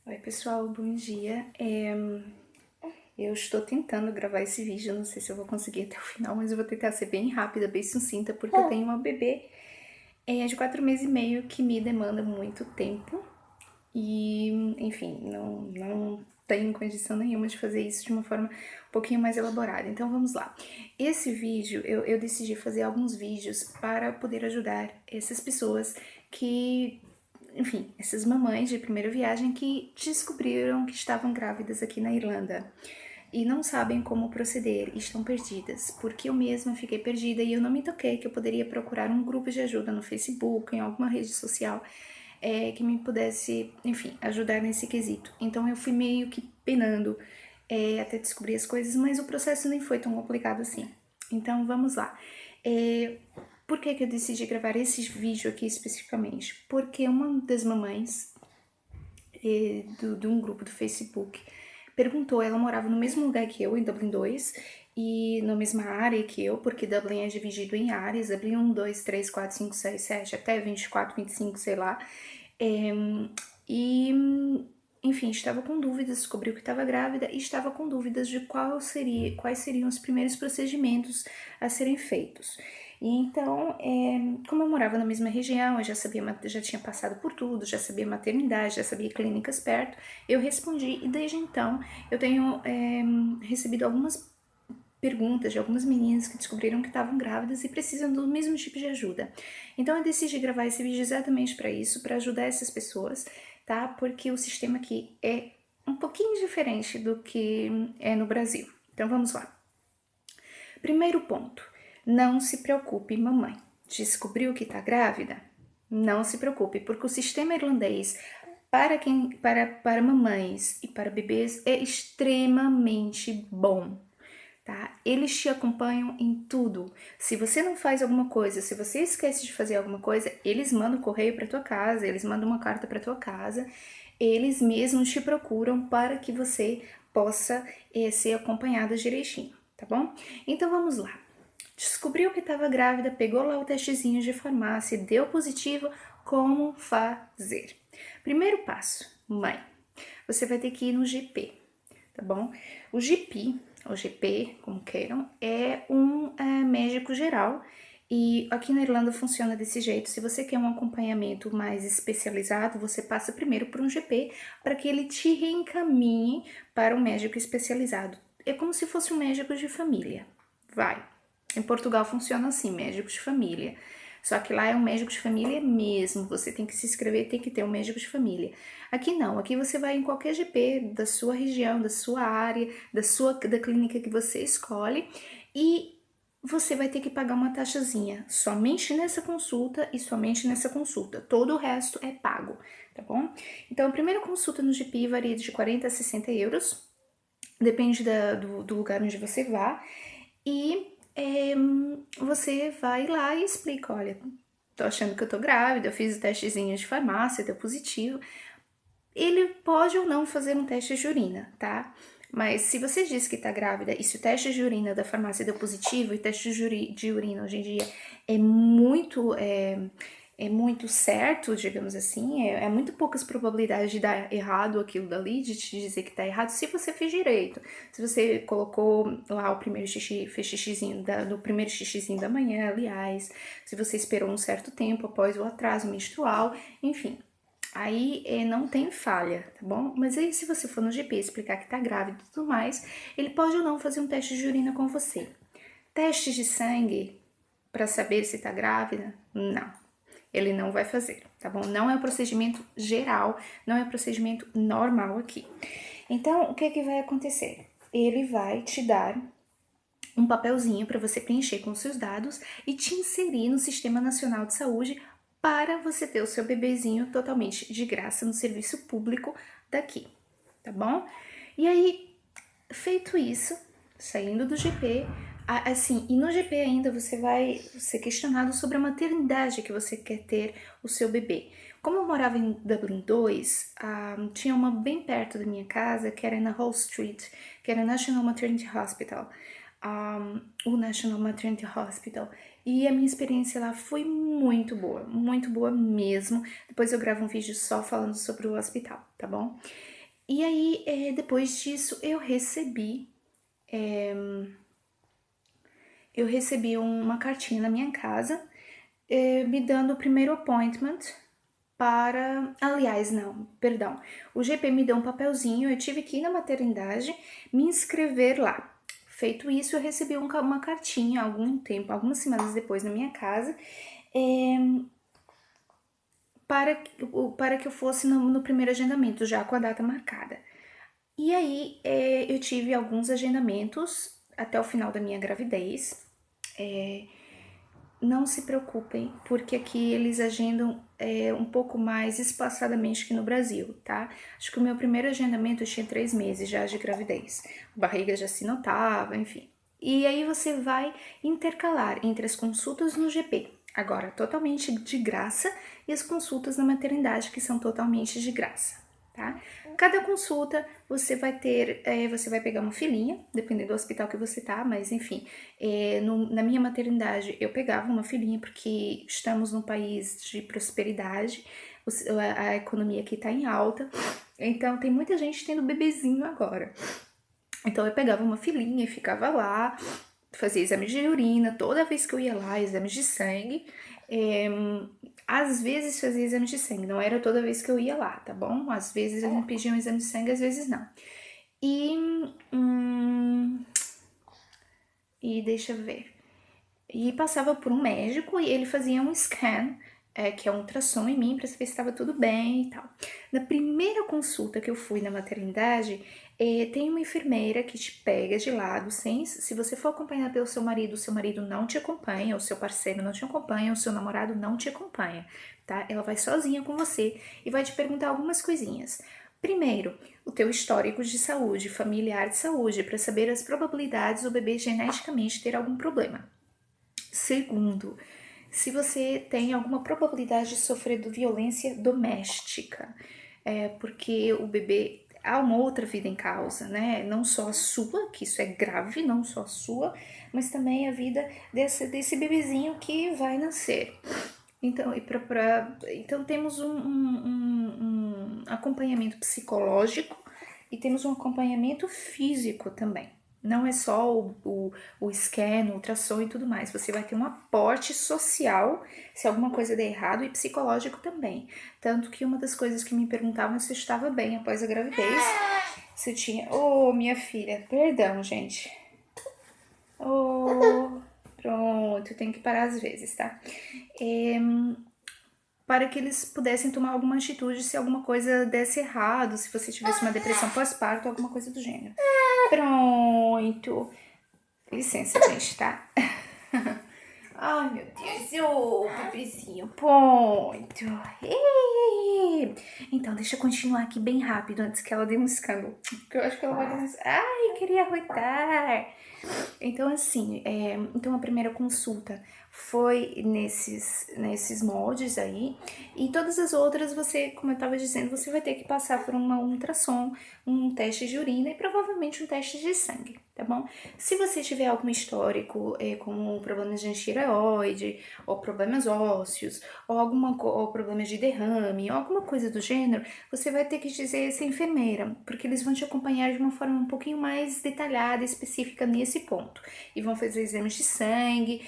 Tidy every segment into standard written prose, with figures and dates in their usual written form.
Oi pessoal, bom dia. Eu estou tentando gravar esse vídeo, não sei se eu vou conseguir até o final, mas eu vou tentar ser bem rápida, bem sucinta, porque eu tenho uma bebê de 4 meses e meio que me demanda muito tempo e, enfim, não tenho condição nenhuma de fazer isso de uma forma um pouquinho mais elaborada. Então vamos lá. Esse vídeo, eu decidi fazer alguns vídeos para poder ajudar essas pessoas que, enfim, essas mamães de primeira viagem que descobriram que estavam grávidas aqui na Irlanda e não sabem como proceder e estão perdidas, porque eu mesma fiquei perdida e eu não me toquei que eu poderia procurar um grupo de ajuda no Facebook, em alguma rede social, que me pudesse, enfim, ajudar nesse quesito. Então eu fui meio que penando até descobrir as coisas, mas o processo nem foi tão complicado assim. Então vamos lá. Por que eu decidi gravar esse vídeo aqui especificamente? Porque uma das mamães de um grupo do Facebook perguntou, ela morava no mesmo lugar que eu, em Dublin 2, e na mesma área que eu, porque Dublin é dividido em áreas, Dublin 1, 2, 3, 4, 5, 6, 7, até 24, 25, sei lá. E, enfim, estava com dúvidas, descobriu que estava grávida e estava com dúvidas de quais seriam os primeiros procedimentos a serem feitos. E então, como eu morava na mesma região, eu já tinha passado por tudo, já sabia maternidade, já sabia clínicas perto, eu respondi e desde então eu tenho recebido algumas perguntas de algumas meninas que descobriram que estavam grávidas e precisam do mesmo tipo de ajuda. Então eu decidi gravar esse vídeo exatamente para isso, para ajudar essas pessoas, tá? Porque o sistema aqui é um pouquinho diferente do que é no Brasil. Então vamos lá. Primeiro ponto, não se preocupe, mamãe. Descobriu que tá grávida? Não se preocupe, porque o sistema irlandês para mamães e para bebês é extremamente bom. Tá? Eles te acompanham em tudo. Se você não faz alguma coisa, se você esquece de fazer alguma coisa, eles mandam correio para tua casa, eles mandam uma carta para tua casa, eles mesmos te procuram para que você possa ser acompanhada direitinho, tá bom? Então vamos lá. Descobriu que estava grávida, pegou lá o testezinho de farmácia, deu positivo, como fazer? Primeiro passo, mãe, você vai ter que ir no GP, tá bom? O GP, ou GP, como queiram, é um médico geral e aqui na Irlanda funciona desse jeito. Se você quer um acompanhamento mais especializado, você passa primeiro por um GP para que ele te reencaminhe para um médico especializado. É como se fosse um médico de família. Vai. Em Portugal funciona assim, médico de família. Só que lá é um médico de família mesmo, você tem que se inscrever, tem que ter um médico de família. Aqui não, aqui você vai em qualquer GP da sua região, da sua área, da clínica que você escolhe e você vai ter que pagar uma taxazinha somente nessa consulta e somente nessa consulta. Todo o resto é pago, tá bom? Então, a primeira consulta no GP varia de 40 a 60 euros, depende do lugar onde você vá, e você vai lá e explica, olha, tô achando que eu tô grávida, eu fiz o testezinho de farmácia, deu positivo. Ele pode ou não fazer um teste de urina, tá? Mas se você diz que tá grávida e se o teste de urina da farmácia deu positivo, e teste de urina hoje em dia é muito certo, digamos assim, é muito poucas probabilidades de dar errado aquilo dali, de te dizer que tá errado, se você fez direito. Se você colocou lá o primeiro xixi, fez xixizinho do primeiro xixizinho da manhã, aliás, se você esperou um certo tempo após o atraso menstrual, enfim. Aí não tem falha, tá bom? Mas aí se você for no GP explicar que tá grávida e tudo mais, ele pode ou não fazer um teste de urina com você. Testes de sangue para saber se tá grávida? Não. Ele não vai fazer, tá bom? Não é um procedimento geral, não é um procedimento normal aqui. Então, o que vai acontecer? Ele vai te dar um papelzinho para você preencher com os seus dados e te inserir no Sistema Nacional de Saúde para você ter o seu bebezinho totalmente de graça no serviço público daqui, tá bom? E aí, feito isso, saindo do GP, assim, e no GP ainda você vai ser questionado sobre a maternidade que você quer ter o seu bebê. Como eu morava em Dublin 2, tinha uma bem perto da minha casa, que era na Hall Street, que era National Maternity Hospital, o National Maternity Hospital, e a minha experiência lá foi muito boa mesmo. Depois eu gravo um vídeo só falando sobre o hospital, tá bom? E aí, depois disso, eu recebi uma cartinha na minha casa, me dando o primeiro appointment para... Aliás, não, perdão. O GP me deu um papelzinho, eu tive que ir na maternidade, me inscrever lá. Feito isso, eu recebi uma cartinha algum tempo, algumas semanas depois na minha casa, para que eu fosse no primeiro agendamento, já com a data marcada. E aí, eu tive alguns agendamentos até o final da minha gravidez. Não se preocupem, porque aqui eles agendam um pouco mais espaçadamente que no Brasil, tá? Acho que o meu primeiro agendamento eu tinha 3 meses já de gravidez. A barriga já se notava, enfim. E aí você vai intercalar entre as consultas no GP, agora totalmente de graça, e as consultas na maternidade, que são totalmente de graça, tá? Cada consulta você vai ter, você vai pegar uma filinha, dependendo do hospital que você tá, mas enfim, na minha maternidade eu pegava uma filinha porque estamos num país de prosperidade, a economia aqui tá em alta, então tem muita gente tendo bebezinho agora. Então eu pegava uma filinha e ficava lá, fazia exames de urina, toda vez que eu ia lá, exames de sangue. Às vezes fazia exames de sangue, não era toda vez que eu ia lá, tá bom? Às vezes eles me pediam exame de sangue, às vezes não. E deixa eu ver. E passava por um médico e ele fazia um scan, que é um ultrassom em mim, para saber se estava tudo bem e tal. Na primeira consulta que eu fui na maternidade, tem uma enfermeira que te pega de lado, se você for acompanhada pelo seu marido não te acompanha, o seu parceiro não te acompanha, o seu namorado não te acompanha, tá? Ela vai sozinha com você e vai te perguntar algumas coisinhas. Primeiro, o teu histórico de saúde, familiar de saúde, para saber as probabilidades do bebê geneticamente ter algum problema. Segundo, se você tem alguma probabilidade de sofrer de violência doméstica, porque o bebê há uma outra vida em causa, né? Não só a sua, que isso é grave, não só a sua, mas também a vida desse bebezinho que vai nascer. Então, então temos um acompanhamento psicológico e temos um acompanhamento físico também. Não é só o scan, o ultrassom e tudo mais. Você vai ter um aporte social se alguma coisa der errado e psicológico também. Tanto que uma das coisas que me perguntavam se eu estava bem após a gravidez, se eu tinha... Oh, minha filha, perdão, gente. Oh, pronto, eu tenho que parar às vezes, tá? Para que eles pudessem tomar alguma atitude se alguma coisa desse errado, se você tivesse uma depressão pós-parto, alguma coisa do gênero. Pronto. Licença, gente, tá? Ai, meu Deus, ô, bebezinho, ponto. Então, deixa eu continuar aqui bem rápido antes que ela dê um escândalo. Porque eu acho que ela vai dar um... Ai, queria arrotar. Então, assim, então a primeira consulta foi nesses moldes aí, e todas as outras você, como eu estava dizendo, você vai ter que passar por uma ultrassom, um teste de urina e provavelmente um teste de sangue, tá bom? Se você tiver algum histórico, como problemas de tireoide, ou problemas ósseos, ou problemas de derrame, ou alguma coisa do gênero, você vai ter que dizer essa enfermeira, porque eles vão te acompanhar de uma forma um pouquinho mais detalhada, específica nesse ponto. E vão fazer exames de sangue,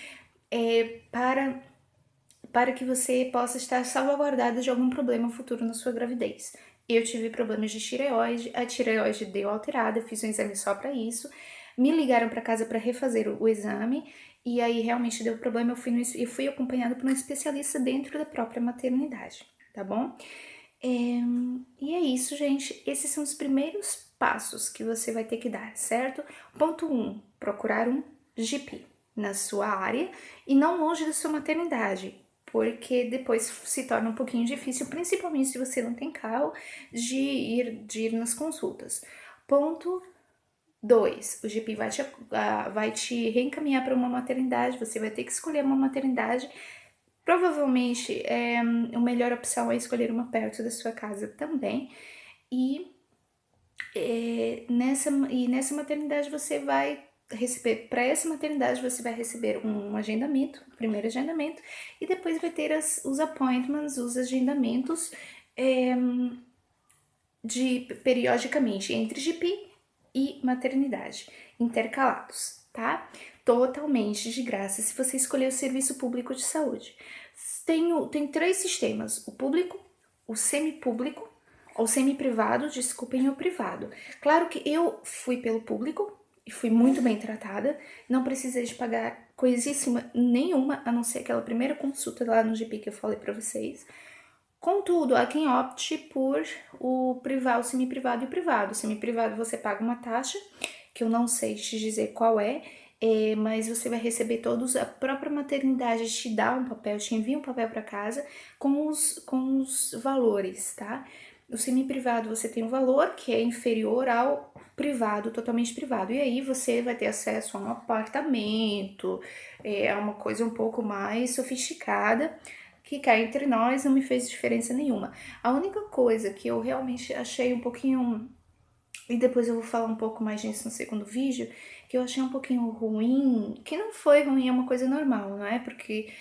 para que você possa estar salvaguardada de algum problema futuro na sua gravidez. Eu tive problemas de tireoide, a tireoide deu alterada, eu fiz um exame só para isso. Me ligaram para casa para refazer o exame e aí realmente deu problema. Eu fui acompanhada por um especialista dentro da própria maternidade, tá bom? E é isso, gente. Esses são os primeiros passos que você vai ter que dar, certo? Ponto 1, procurar um GP na sua área e não longe da sua maternidade, porque depois se torna um pouquinho difícil, principalmente se você não tem carro, de ir nas consultas. Ponto 2, o GP vai te reencaminhar para uma maternidade, você vai ter que escolher uma maternidade. Provavelmente a melhor opção é escolher uma perto da sua casa também. E nessa maternidade você vai receber, para essa maternidade você vai receber um agendamento, o primeiro agendamento, e depois vai ter os appointments, os agendamentos periodicamente entre GP e maternidade, intercalados, tá? Totalmente de graça se você escolher o serviço público de saúde. Tem 3 sistemas: o público, o semipúblico, ou semi-privado, desculpem, o privado. Claro que eu fui pelo público e fui muito bem tratada, não precisei de pagar coisíssima nenhuma, a não ser aquela primeira consulta lá no GP que eu falei pra vocês. Contudo, há quem opte por o privado, o semi-privado e o privado. O semi-privado você paga uma taxa, que eu não sei te dizer qual mas você vai receber todos, a própria maternidade te dá um papel, te envia um papel para casa com os valores, tá? O semi-privado você tem um valor que é inferior ao privado, totalmente privado. E aí você vai ter acesso a um apartamento, a uma coisa um pouco mais sofisticada, que cá entre nós não me fez diferença nenhuma. A única coisa que eu realmente achei um pouquinho, e depois eu vou falar um pouco mais disso no segundo vídeo, que eu achei um pouquinho ruim, que não foi ruim, é uma coisa normal, não é? Porque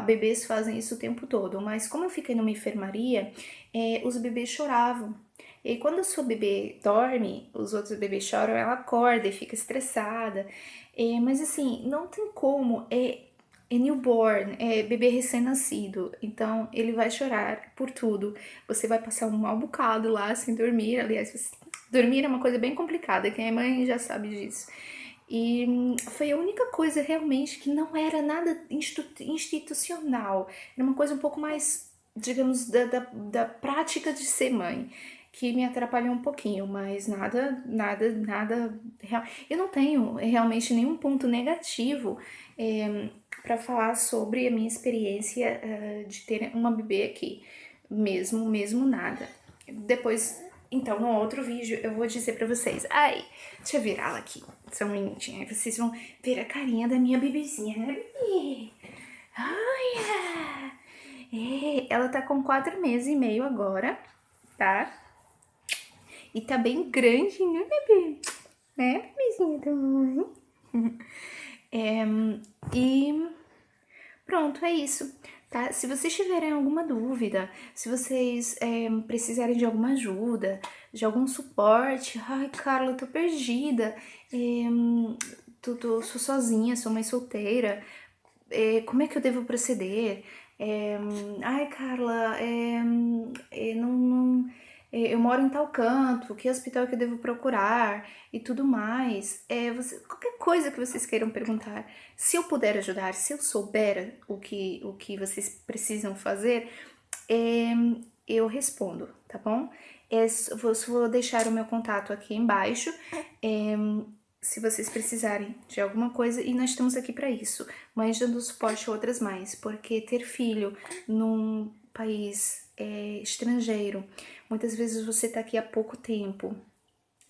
bebês fazem isso o tempo todo, mas como eu fiquei numa enfermaria, os bebês choravam. E quando a sua bebê dorme, os outros bebês choram, ela acorda e fica estressada. Mas assim, não tem como, é newborn, é bebê recém-nascido, então ele vai chorar por tudo. Você vai passar um mau bocado lá sem dormir. Aliás, dormir é uma coisa bem complicada, quem é mãe já sabe disso. E foi a única coisa realmente que não era nada institucional, era uma coisa um pouco mais, digamos, da prática de ser mãe, que me atrapalhou um pouquinho, mas nada. Eu não tenho realmente nenhum ponto negativo para falar sobre a minha experiência de ter uma bebê aqui, mesmo nada. Depois, então, no outro vídeo eu vou dizer pra vocês. Ai, deixa eu virá-la aqui, só um minutinho, aí vocês vão ver a carinha da minha bebezinha, né, bebê? Olha! Ela tá com 4 meses e meio agora, tá? E tá bem grande, né, bebê? Né, bebezinha da mãe? E pronto, é isso, tá? Se vocês tiverem alguma dúvida, se vocês precisarem de alguma ajuda, de algum suporte, ai, Carla, eu tô perdida, sou sozinha, sou mãe solteira, como é que eu devo proceder? Ai, Carla, eu moro em tal canto, que hospital que eu devo procurar e tudo mais. Qualquer coisa que vocês queiram perguntar, se eu puder ajudar, se eu souber o que vocês precisam fazer, eu respondo, tá bom? Vou deixar o meu contato aqui embaixo. Se vocês precisarem de alguma coisa, e nós estamos aqui para isso, mães dando suporte a outras mães, porque ter filho num país estrangeiro, muitas vezes você tá aqui há pouco tempo,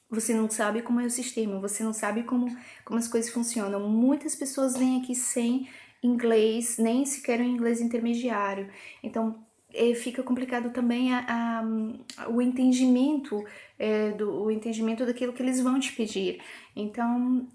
você não sabe como é o sistema, você não sabe como as coisas funcionam. Muitas pessoas vêm aqui sem inglês, nem sequer um inglês intermediário, então fica complicado também o entendimento o entendimento daquilo que eles vão te pedir. Então,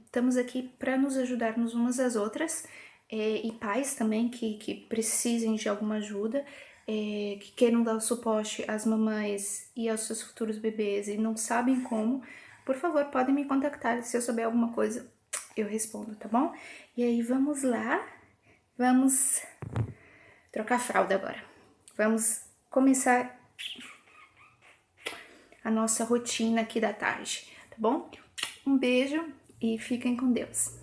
estamos aqui para nos ajudarmos umas às outras, e pais também que precisem de alguma ajuda, que queiram dar o suporte às mamães e aos seus futuros bebês e não sabem como, por favor, podem me contactar. Se eu souber alguma coisa, eu respondo, tá bom? E aí, vamos lá, vamos trocar fralda agora. Vamos começar a nossa rotina aqui da tarde, tá bom? Um beijo e fiquem com Deus.